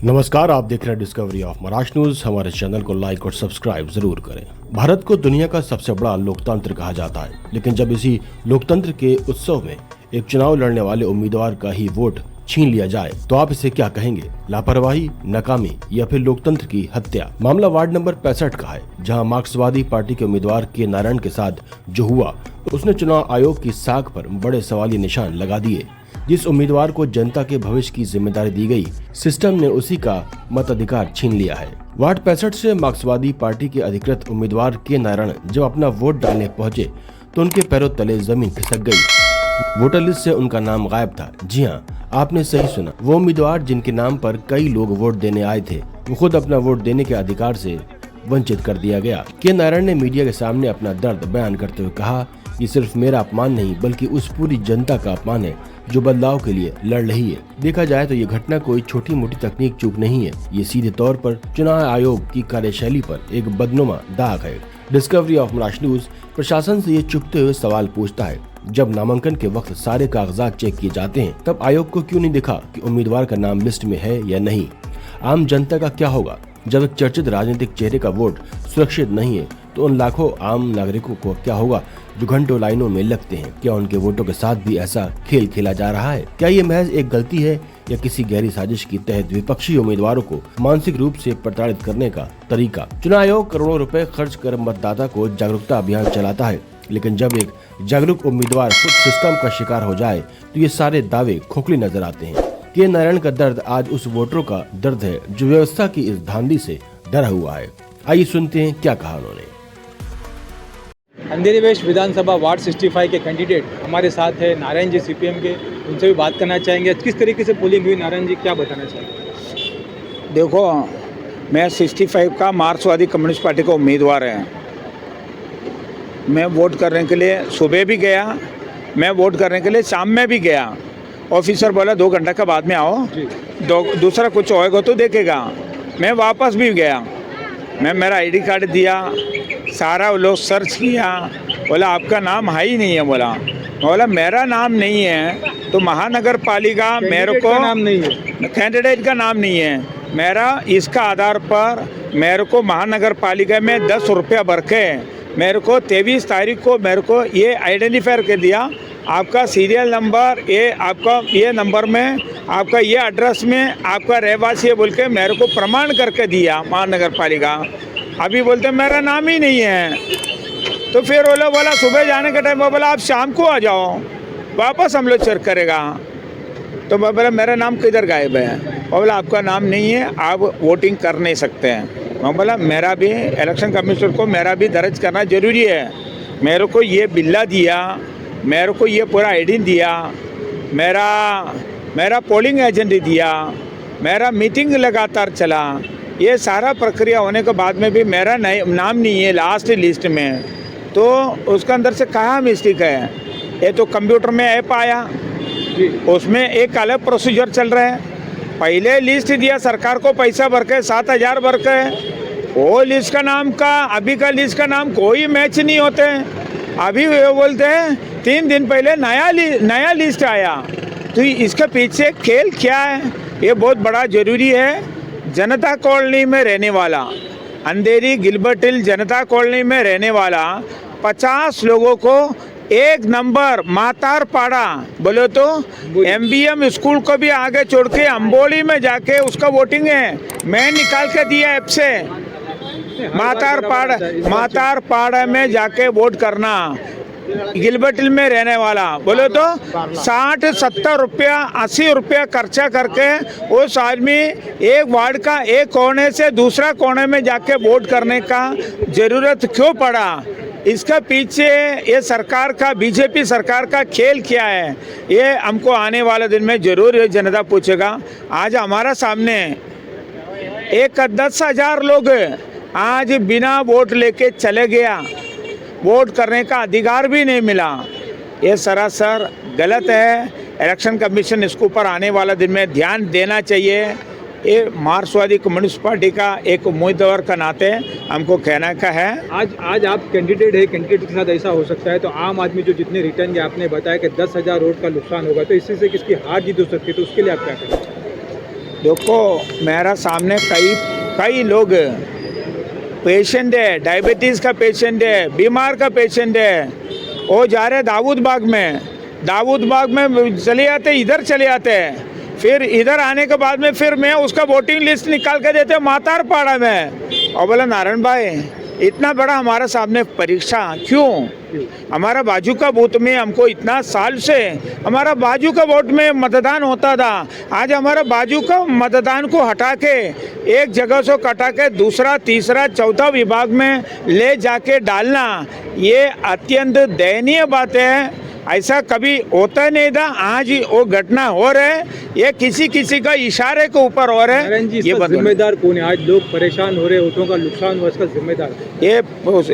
नमस्कार, आप देख रहे हैं डिस्कवरी ऑफ महाराष्ट्र न्यूज। हमारे चैनल को लाइक और सब्सक्राइब जरूर करें। भारत को दुनिया का सबसे बड़ा लोकतंत्र कहा जाता है, लेकिन जब इसी लोकतंत्र के उत्सव में एक चुनाव लड़ने वाले उम्मीदवार का ही वोट छीन लिया जाए तो आप इसे क्या कहेंगे? लापरवाही, नाकामी या फिर लोकतंत्र की हत्या? मामला वार्ड नंबर 65 का है, जहां मार्क्सवादी पार्टी के उम्मीदवार के नारायण के साथ जो हुआ उसने चुनाव आयोग की साख पर बड़े सवालिया निशान लगा दिए। जिस उम्मीदवार को जनता के भविष्य की जिम्मेदारी दी गई, सिस्टम ने उसी का मताधिकार छीन लिया है। वार्ड 65 से मार्क्सवादी पार्टी के अधिकृत उम्मीदवार के नारायण जब अपना वोट डालने पहुंचे तो उनके पैरों तले जमीन खिसक गई। वोटर लिस्ट से उनका नाम गायब था। जी हाँ, आपने सही सुना। वो उम्मीदवार जिनके नाम पर कई लोग वोट देने आए थे, वो खुद अपना वोट देने के अधिकार से वंचित कर दिया गया। के नारायण ने मीडिया के सामने अपना दर्द बयान करते हुए कहा, ये सिर्फ मेरा अपमान नहीं बल्कि उस पूरी जनता का अपमान है जो बदलाव के लिए लड़ रही है। देखा जाए तो ये घटना कोई छोटी मोटी तकनीक चूक नहीं है, ये सीधे तौर पर चुनाव आयोग की कार्यशैली पर एक बदनुमा दाग है। डिस्कवरी ऑफ महाराष्ट्र न्यूज प्रशासन से ये चुपते हुए सवाल पूछता है, जब नामांकन के वक्त सारे कागजात चेक किए जाते हैं तब आयोग को क्यों नहीं दिखा कि उम्मीदवार का नाम लिस्ट में है या नहीं? आम जनता का क्या होगा जब एक चर्चित राजनीतिक चेहरे का वोट सुरक्षित नहीं है? तो उन लाखों आम नागरिकों को क्या होगा जो घंटों लाइनों में लगते हैं? क्या उनके वोटों के साथ भी ऐसा खेल खेला जा रहा है? क्या ये महज एक गलती है या किसी गहरी साजिश के तहत विपक्षी उम्मीदवारों को मानसिक रूप से प्रताड़ित करने का तरीका? चुनाव आयोग करोड़ों रुपए खर्च कर मतदाता को जागरूकता अभियान चलाता है, लेकिन जब एक जागरूक उम्मीदवार खुद सिस्टम का शिकार हो जाए तो ये सारे दावे खोखले नजर आते हैं। के नारायण का दर्द आज उस वोटरों का दर्द है जो व्यवस्था की इस धांधली से डरा हुआ है। आइए सुनते हैं क्या कहा उन्होंने। अंधेरी वेस्ट विधानसभा वार्ड 65 के कैंडिडेट हमारे साथ है नारायण जी सीपीएम के, उनसे भी बात करना चाहेंगे। किस तरीके से पोलिंग हुई, नारायण जी क्या बताना चाहेंगे? देखो, मैं 65 का मार्क्सवादी कम्युनिस्ट पार्टी का उम्मीदवार है। मैं वोट करने के लिए सुबह भी गया, मैं वोट करने के लिए शाम में भी गया। ऑफिसर बोला 2 घंटा के बाद में आओ, दूसरा कुछ होएगा तो देखेगा। मैं वापस भी गया, मैं मेरा आईडी कार्ड दिया, सारा लोग सर्च किया, बोला आपका नाम है ही नहीं है। बोला मेरा नाम नहीं है तो महानगर पालिका मेरे को नाम नहीं है, कैंडिडेट का नाम नहीं है मेरा। इसका आधार पर मेरे को महानगर पालिका में 10 रुपया भर के मेरे को 23 तारीख को मेरे को ये आइडेंटिफायर कर दिया, आपका सीरियल नंबर ये, आपका ये नंबर में, आपका ये एड्रेस में आपका रहवासी है बोल के मेरे को प्रमाण करके दिया महानगर पालिका। अभी बोलते मेरा नाम ही नहीं है। तो फिर वो लोग बोला सुबह जाने के टाइम बोला आप शाम को आ जाओ, वापस हम लोग चेक करेगा। तो मैं बोला मेरा नाम किधर गायब है? वो बोला आपका नाम नहीं है, आप वोटिंग कर नहीं सकते हैं। मैं बोला मेरा भी इलेक्शन कमिश्नर को मेरा भी दर्ज करना ज़रूरी है। मेरे को ये बिल्ला दिया, मेरे को ये पूरा आईडी दिया, मेरा पोलिंग एजेंट दिया, मेरा मीटिंग लगातार चला। ये सारा प्रक्रिया होने के बाद में भी मेरा नाम नहीं है लास्ट लिस्ट में, तो उसके अंदर से कहाँ मिस्टेक है? ये तो कंप्यूटर में ऐप आया, उसमें एक अलग प्रोसीजर चल रहा है। पहले लिस्ट दिया सरकार को, पैसा भर के 7000 भर के, वो लिस्ट का नाम का अभी का लिस्ट का नाम कोई मैच नहीं होते। अभी वो बोलते हैं 3 दिन पहले नया लिस्ट आया। तो इसके पीछे खेल क्या है, ये बहुत बड़ा ज़रूरी है। जनता कॉलोनी में रहने वाला, अंधेरी गिलबर्ट हिल जनता कॉलोनी में रहने वाला 50 लोगों को एक नंबर मातार पाड़ा बोले तो MBM स्कूल को भी आगे छोड़ के अंबोली में जाके उसका वोटिंग है, मैं निकाल के दिया ऐप से। मातार पाड़ा में जाके वोट करना, गिलबर्ट हिल में रहने वाला बोले तो 60-70 रुपया 80 रुपया खर्चा करके उस आदमी एक वार्ड का एक कोने से दूसरा कोने में जाके वोट करने का ज़रूरत क्यों पड़ा? इसका पीछे ये सरकार का, बीजेपी सरकार का खेल क्या है, ये हमको आने वाले दिन में ज़रूर ये जनता पूछेगा। आज हमारा सामने 10,000 लोग आज बिना वोट लेके चले गया, वोट करने का अधिकार भी नहीं मिला। ये सरासर गलत है। इलेक्शन कमीशन इसके ऊपर आने वाला दिन में ध्यान देना चाहिए। ये मार्क्सवादी कम्युनिस्ट पार्टी का एक उम्मीदवार का नाते हमको कहना का है। आज आप कैंडिडेट है, कैंडिडेट के साथ ऐसा हो सकता है तो आम आदमी जो जितने रिटर्न के आपने बताया कि 10,000 वोट का नुकसान होगा, तो इससे से किसकी हार जीत हो सकती है, तो उसके लिए आप क्या करें? देखो मेरा सामने कई लोग पेशेंट है, डायबिटीज़ का पेशेंट है, बीमार का पेशेंट है, वो जा रहे दाऊद बाग में चले आते, इधर चले आते हैं, फिर इधर आने के बाद में फिर मैं उसका वोटिंग लिस्ट निकाल के देते मातार पाड़ा में। और बोला नारायण भाई इतना बड़ा हमारा सामने परीक्षा क्यों? हमारा बाजू का बूथ में हमको इतना साल से हमारा बाजू का वोट में मतदान होता था, आज हमारा बाजू का मतदान को हटा के एक जगह से कटा के दूसरा तीसरा चौथा विभाग में ले जाके डालना, ये अत्यंत दयनीय बात है। ऐसा कभी होता नहीं था, आज वो घटना हो रहा है, ये किसी का इशारे के ऊपर हो रहा नारायण जी, है। ये इसका जिम्मेदार कौन है? आज लोग परेशान हो रहे, वोटों का नुकसान हुआ, इसका जिम्मेदार ये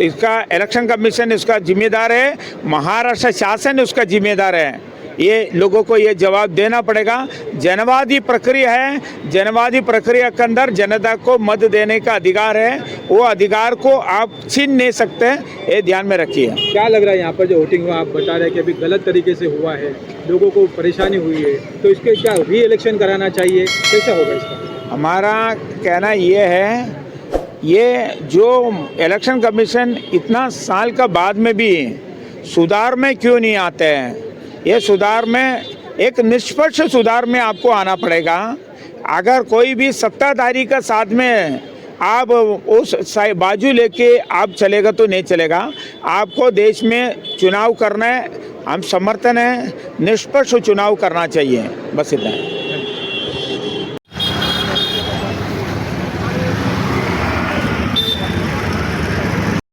इसका इलेक्शन कमीशन इसका जिम्मेदार है, महाराष्ट्र शासन उसका जिम्मेदार है। ये लोगों को ये जवाब देना पड़ेगा। जनवादी प्रक्रिया है, जनवादी प्रक्रिया के अंदर जनता को मत देने का अधिकार है, वो अधिकार को आप छीन नहीं सकते, ये ध्यान में रखिए। क्या लग रहा है यहाँ पर जो वोटिंग हुआ, आप बता रहे हैं कि अभी गलत तरीके से हुआ है, लोगों को परेशानी हुई है, तो इसके क्या री इलेक्शन कराना चाहिए, कैसा होगा इसका? हमारा कहना ये है, ये जो इलेक्शन कमीशन इतना साल का बाद में भी सुधार में क्यों नहीं आते हैं? ये सुधार में एक निष्पक्ष सुधार में आपको आना पड़ेगा। अगर कोई भी सत्ताधारी का साथ में आप उस बाजू लेके आप चलेगा तो नहीं चलेगा। आपको देश में चुनाव करना है, हम समर्थन है, निष्पक्ष चुनाव करना चाहिए, बस इतना है।